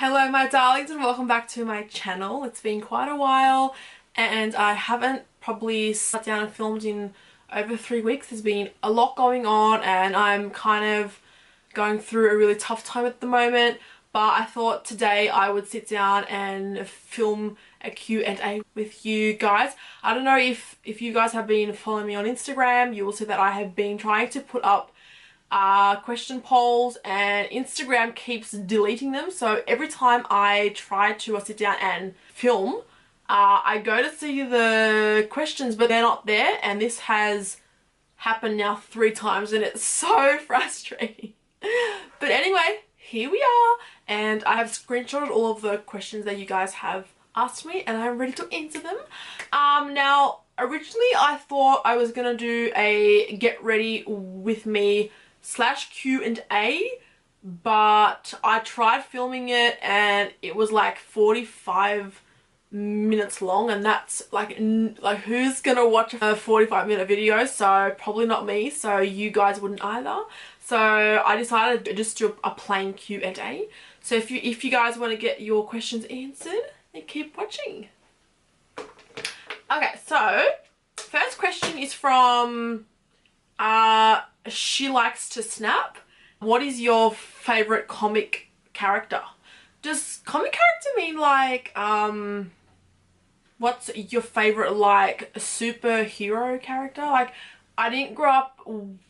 Hello my darlings and welcome back to my channel. It's been quite a while and I haven't probably sat down and filmed in over 3 weeks. There's been a lot going on and I'm kind of going through a really tough time at the moment, but I thought today I would sit down and film a Q&A with you guys. I don't know if you guys have been following me on Instagram, you will see that I have been trying to put up question polls and Instagram keeps deleting them, so every time I try to sit down and film, I go to see the questions but they're not there, and this has happened now 3 times and it's so frustrating. But anyway, here we are and I have screenshotted all of the questions that you guys have asked me and I'm ready to answer them. Now originally I thought I was gonna do a get ready with me / Q&A, but I tried filming it and it was like 45 minutes long, and that's like who's gonna watch a 45-minute video? So probably not me, so you guys wouldn't either. So I decided to just do a plain Q&A. So if you guys want to get your questions answered, then keep watching. Okay, so first question is from She Likes to Snap. What is your favorite comic character? Does comic character mean like what's your favorite like superhero character? Like, I didn't grow up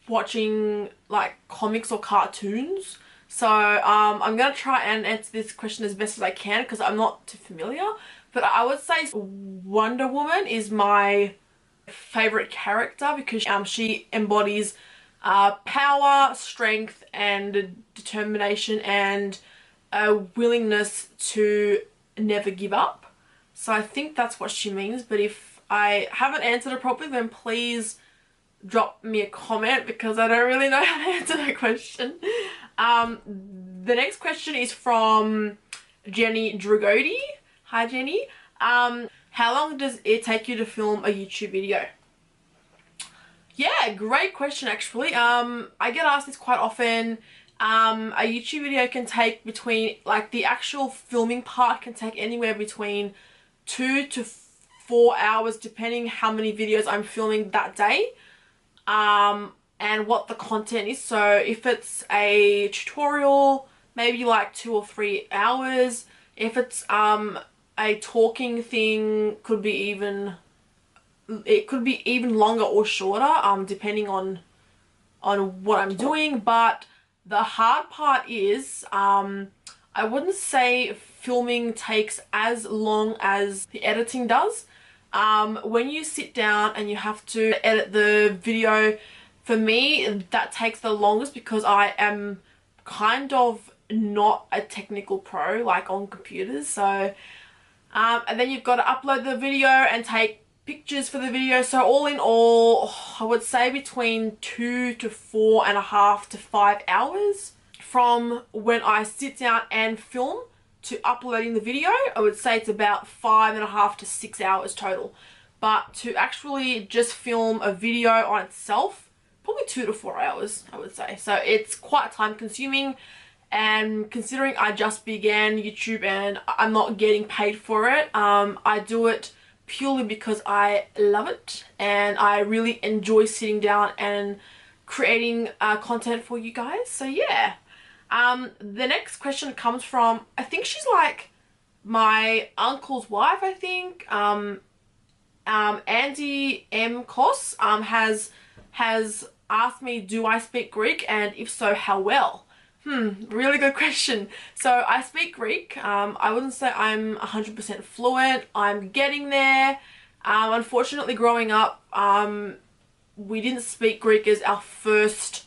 watching like comics or cartoons, so I'm gonna try and answer this question as best as I can because I'm not too familiar, but I would say Wonder Woman is my favorite character because she embodies power, strength and determination and a willingness to never give up. So I think that's what she means, but if I haven't answered it properly then please drop me a comment because I don't really know how to answer that question. The next question is from Jenny Dragoti. Hi Jenny. How long does it take you to film a YouTube video? Yeah, great question actually. I get asked this quite often. A YouTube video can take between, like the actual filming part can take anywhere between 2 to 4 hours depending how many videos I'm filming that day and what the content is. So if it's a tutorial, maybe like 2 or 3 hours. If it's a talking thing, it could be even longer or shorter depending on what I'm doing. But the hard part is I wouldn't say filming takes as long as the editing does. When you sit down and you have to edit the video, for me that takes the longest because I am kind of not a technical pro like on computers. So and then you've got to upload the video and take pictures for the video. So all in all, I would say between 2 to 4.5 to 5 hours from when I sit down and film to uploading the video. I would say it's about 5.5 to 6 hours total, but to actually just film a video on itself, probably 2 to 4 hours I would say. So it's quite time consuming, and considering I just began YouTube and I'm not getting paid for it, I do it purely because I love it and I really enjoy sitting down and creating content for you guys. So yeah. The next question comes from, I think she's like my uncle's wife, I think. Andy M. Kos has asked me, do I speak Greek, and if so, how well? Really good question. So I speak Greek. I wouldn't say I'm 100% fluent. I'm getting there. Unfortunately, growing up, we didn't speak Greek as our first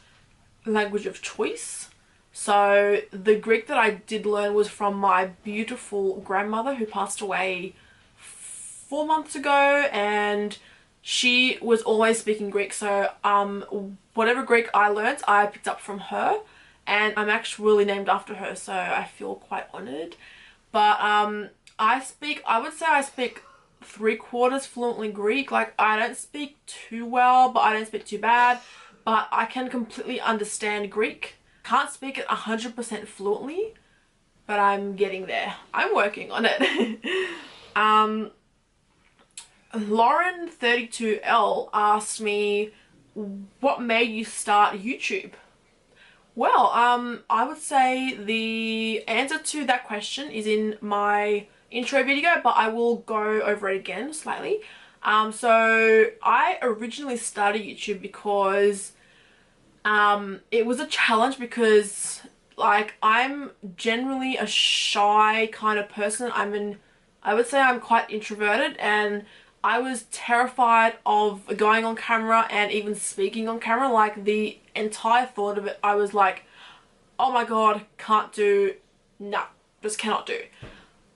language of choice. So the Greek that I did learn was from my beautiful grandmother who passed away 4 months ago, and she was always speaking Greek. So whatever Greek I learnt, I picked up from her. And I'm actually named after her, so I feel quite honoured. But I would say I speak 3/4 fluently Greek. Like, I don't speak too well, but I don't speak too bad. But I can completely understand Greek. Can't speak it 100% fluently, but I'm getting there. I'm working on it. um, Lauren32L asked me, what made you start YouTube? Well, I would say the answer to that question is in my intro video, but I will go over it again slightly. So I originally started YouTube because it was a challenge because like I'm generally a shy kind of person. I would say I'm quite introverted, and I was terrified of going on camera and even speaking on camera. Like the entire thought of it, I was like, oh my god, can't do, no, just cannot do.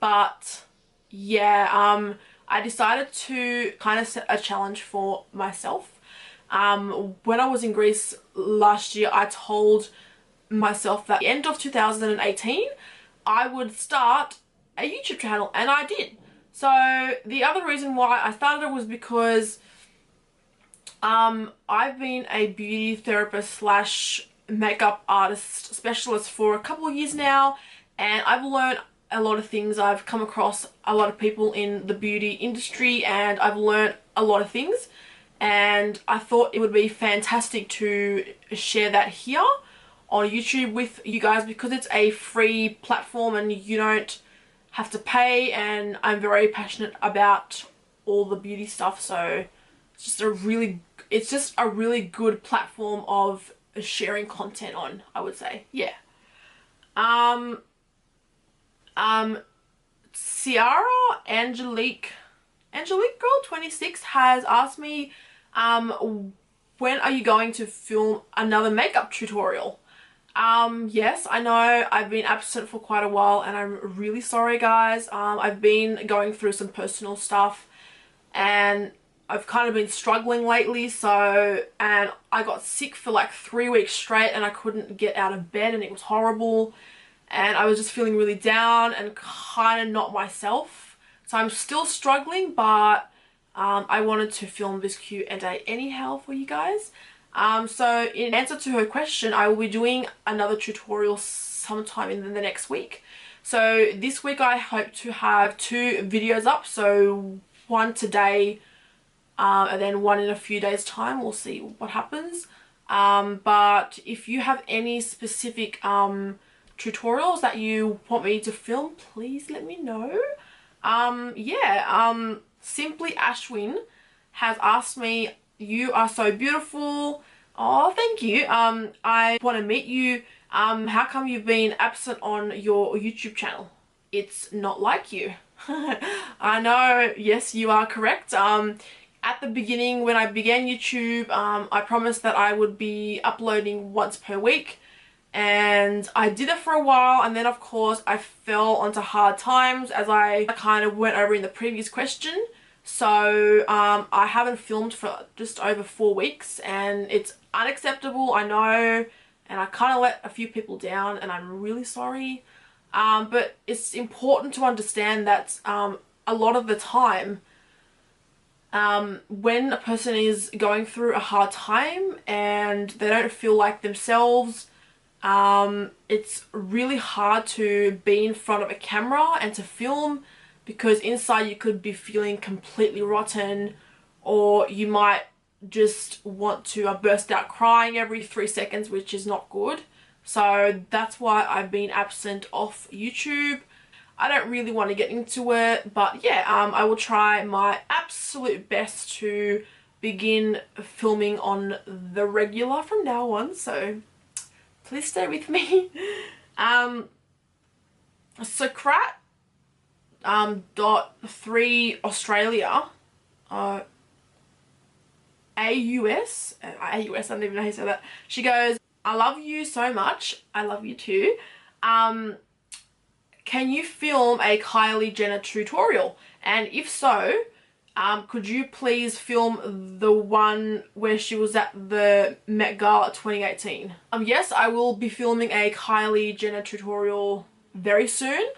But yeah, I decided to kind of set a challenge for myself. When I was in Greece last year, I told myself that at the end of 2018 I would start a YouTube channel, and I did. So the other reason why I started it was because I've been a beauty therapist slash makeup artist specialist for a couple of years now, and I've learned a lot of things. I've come across a lot of people in the beauty industry, and I've learned a lot of things, and I thought it would be fantastic to share that here on YouTube with you guys because it's a free platform and you don't have to pay, and I'm very passionate about all the beauty stuff, so it's just a really good platform of sharing content on, I would say. Yeah. Ciara Angelique Girl 26 has asked me, when are you going to film another makeup tutorial? Yes, I know I've been absent for quite a while, and I'm really sorry, guys. I've been going through some personal stuff, and I've kind of been struggling lately, and I got sick for like 3 weeks straight, and I couldn't get out of bed, and it was horrible, and I was just feeling really down and kind of not myself. So I'm still struggling, but I wanted to film this Q&A anyhow for you guys. So in answer to her question, I will be doing another tutorial sometime in the next week. So this week I hope to have 2 videos up, so one today and then one in a few days time. We'll see what happens. But if you have any specific tutorials that you want me to film, please let me know. Simply Ashwin has asked me, you are so beautiful. Oh, thank you. I want to meet you. How come you've been absent on your YouTube channel? It's not like you. I know, yes, you are correct. At the beginning, when I began YouTube, I promised that I would be uploading once per week, and I did it for a while, and then of course I fell onto hard times, as I kind of went over in the previous question. So I haven't filmed for just over 4 weeks, and it's unacceptable, I know, and I kind of let a few people down, and I'm really sorry. But it's important to understand that a lot of the time, when a person is going through a hard time and they don't feel like themselves, it's really hard to be in front of a camera and to film, because inside you could be feeling completely rotten, or you might just want to burst out crying every 3 seconds, which is not good. So that's why I've been absent off YouTube. I don't really want to get into it, but yeah, I will try my absolute best to begin filming on the regular from now on, so please stay with me. Socrat .3 Australia, AUS, I don't even know how to say that. She goes, I love you so much. I love you too. Can you film a Kylie Jenner tutorial? And if so, could you please film the one where she was at the Met Gala 2018? Yes, I will be filming a Kylie Jenner tutorial very soon.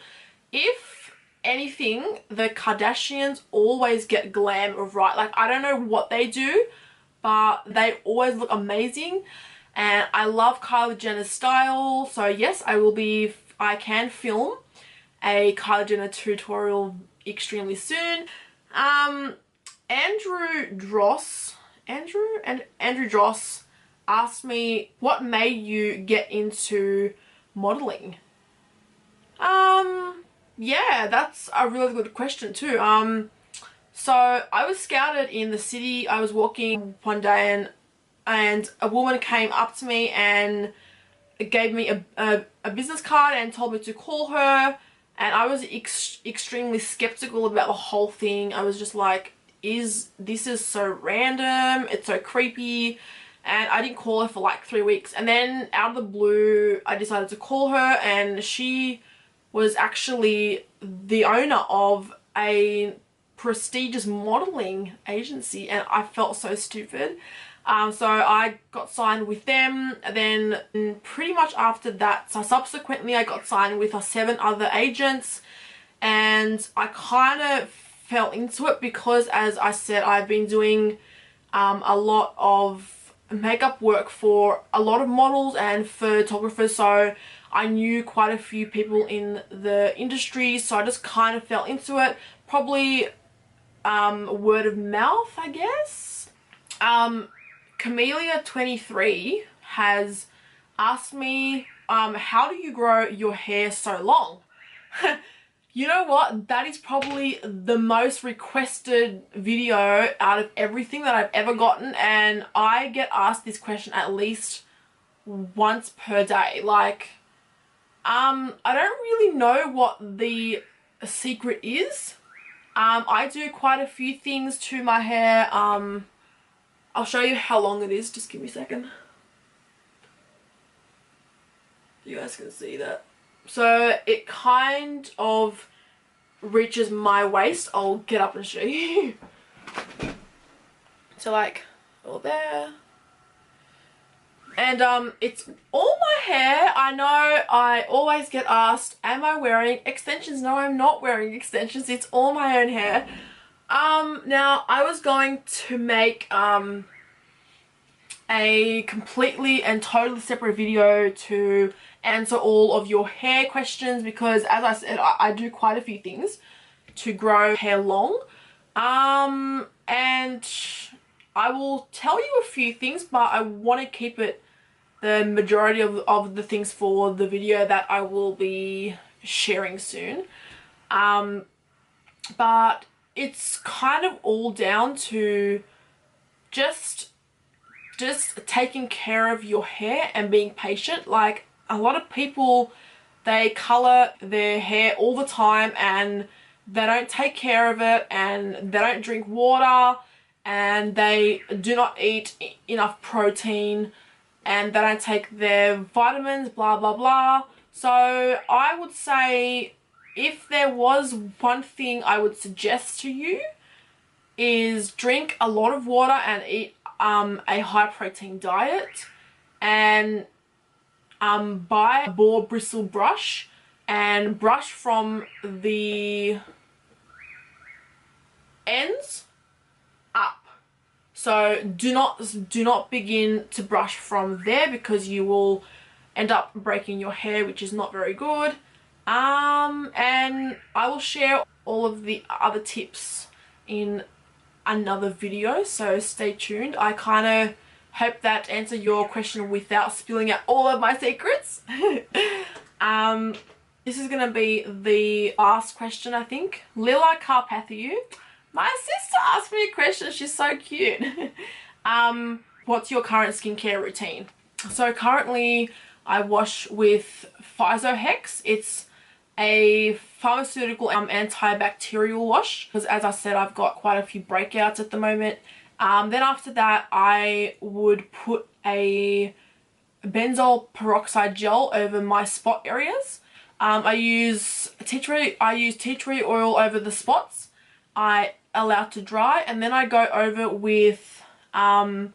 If anything, the Kardashians always get glam right. Like, I don't know what they do, but they always look amazing, and I love Kylie Jenner's style. So yes, I can film a Kylie Jenner tutorial extremely soon. Andrew Dross asked me, what made you get into modeling? Yeah, that's a really good question too. So I was scouted in the city. I was walking one day and a woman came up to me and gave me a business card and told me to call her, and I was extremely skeptical about the whole thing. I was just like, this is so random, it's so creepy, and I didn't call her for like 3 weeks, and then out of the blue I decided to call her, and she was actually the owner of a prestigious modeling agency, and I felt so stupid. So I got signed with them, and then pretty much after that, so subsequently I got signed with 7 other agents, and I kind of fell into it because, as I said, I've been doing a lot of makeup work for a lot of models and photographers, so I knew quite a few people in the industry, so I just kind of fell into it. Probably word of mouth, I guess. Camellia23 has asked me, how do you grow your hair so long? You know what? That is probably the most requested video out of everything that I've ever gotten, and I get asked this question at least once per day. Like, I don't really know what the secret is. I do quite a few things to my hair. I'll show you how long it is. Just give me a second. You guys can see that. So it kind of reaches my waist. I'll get up and show you. So like, all there. And it's all my hair. I know I always get asked, am I wearing extensions? No, I'm not wearing extensions. It's all my own hair. Now I was going to make a completely and totally separate video to answer all of your hair questions, because as I said, I do quite a few things to grow hair long. And I will tell you a few things, but I want to keep it the majority of the things for the video that I will be sharing soon. But it's kind of all down to just taking care of your hair and being patient. Like, a lot of people, they color their hair all the time and they don't take care of it, and they don't drink water, and they do not eat enough protein, and they don't take their vitamins, blah blah blah. So I would say, if there was one thing I would suggest to you, is drink a lot of water and eat a high protein diet, and buy a boar bristle brush and brush from the ends up. So do not begin to brush from there, because you will end up breaking your hair, which is not very good. And I will share all of the other tips in another video, so stay tuned. I kind of hope that answered your question without spilling out all of my secrets. This is gonna be the last question, I think. Lila Carpathiou, my sister, asked me a question. She's so cute. What's your current skincare routine? So currently I wash with Physohex. It's a pharmaceutical antibacterial wash, because as I said, I've got quite a few breakouts at the moment. Then after that, I would put a benzoyl peroxide gel over my spot areas. I use tea tree oil over the spots. I allow to dry, and then I go over with a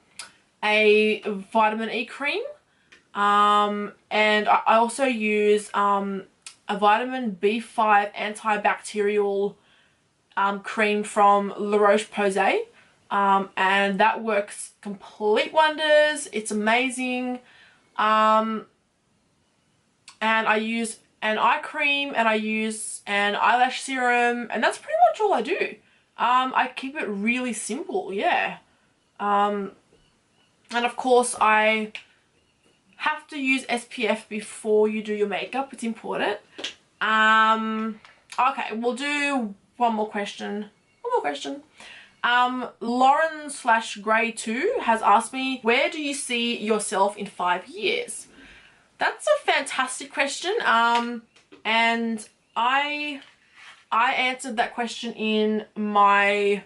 vitamin E cream, and I also use a vitamin B5 antibacterial cream from La Roche-Posay, and that works complete wonders. It's amazing. And I use eye cream, and I use an eyelash serum, and that's pretty much all I do. I keep it really simple, yeah. And of course I have to use SPF before you do your makeup. It's important. Okay, we'll do one more question. Lauren/Gray2 has asked me, where do you see yourself in 5 years? That's a fantastic question. And I answered that question in my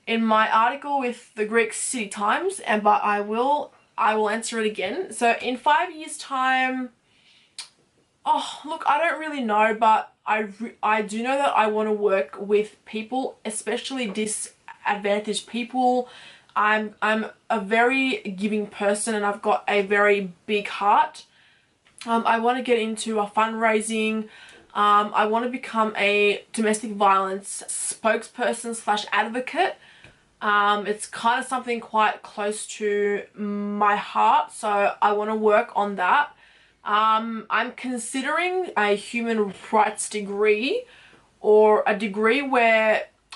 article with the Greek City Times, but I will answer it again. So in 5 years time, oh look, I don't really know, but I do know that I want to work with people, especially disadvantaged people. I'm a very giving person, and I've got a very big heart. I want to get into a fundraising. I want to become a domestic violence spokesperson/advocate. It's kind of something quite close to my heart, so I want to work on that. I'm considering a human rights degree, or a degree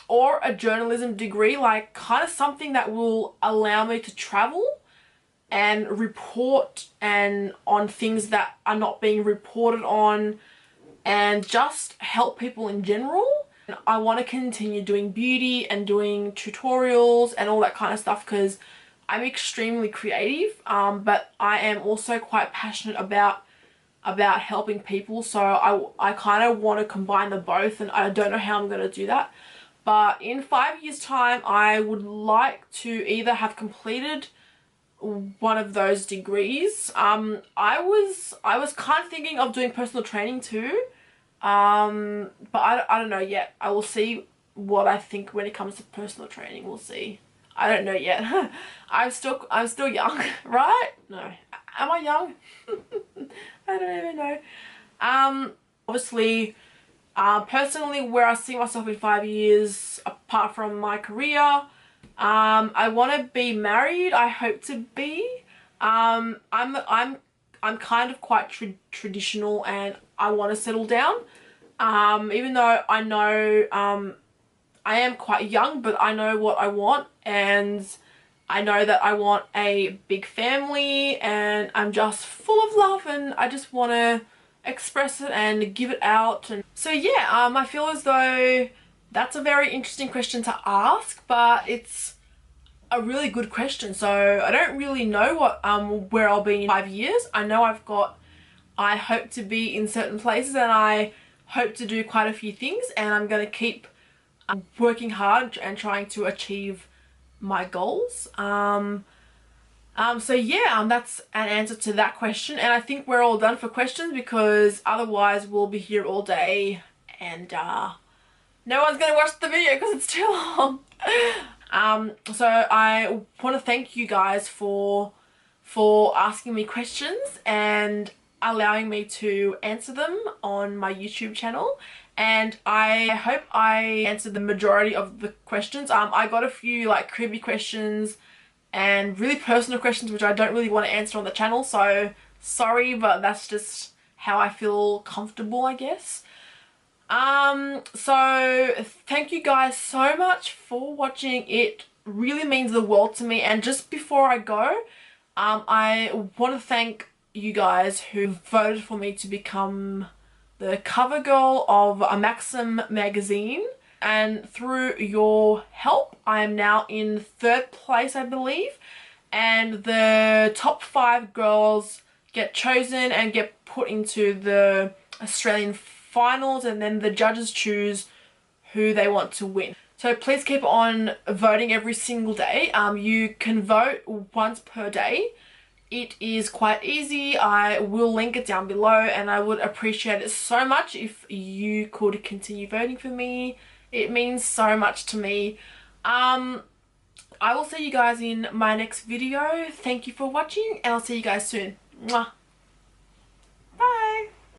or a journalism degree, like kind of something that will allow me to travel and report on things that are not being reported on, and just help people in general. I want to continue doing beauty and doing tutorials and all that kind of stuff, because I'm extremely creative, but I am also quite passionate about helping people. So I kind of want to combine the both, and I don't know how I'm going to do that. But in 5 years time, I would like to either have completed one of those degrees. I was kind of thinking of doing personal training too, but I don't know yet. I will see what I think when it comes to personal training. We'll see. I don't know yet. I'm still young, right? No, am I young? I don't even know. Obviously, personally, where I see myself in 5 years, apart from my career, I want to be married. I hope to be. I'm kind of quite traditional, and I want to settle down. Even though I know I am quite young, but I know what I want, and I know that I want a big family, and I'm just full of love, and I just want to express it and give it out. And so yeah, I feel as though that's a very interesting question to ask, but it's a really good question. So I don't really know where I'll be in 5 years. I know I hope to be in certain places, and I hope to do quite a few things, and I'm going to keep working hard and trying to achieve my goals. So yeah, that's an answer to that question, and I think we're all done for questions, because otherwise we'll be here all day, and no one's gonna watch the video because it's too long. So I want to thank you guys for asking me questions and allowing me to answer them on my YouTube channel, and I hope I answered the majority of the questions. I got a few like creepy questions and really personal questions which I don't really want to answer on the channel, so sorry, but that's just how I feel comfortable, I guess. So thank you guys so much for watching. It really means the world to me. And just before I go, I want to thank you guys who voted for me to become the cover girl of a Maxim magazine, and through your help I am now in 3rd place, I believe, and the top 5 girls get chosen and get put into the Australian finals, and then the judges choose who they want to win. So please keep on voting every single day. You can vote once per day. It is quite easy. I will link it down below, and I would appreciate it so much if you could continue voting for me. It means so much to me. I will see you guys in my next video. Thank you for watching, and I'll see you guys soon. Mwah.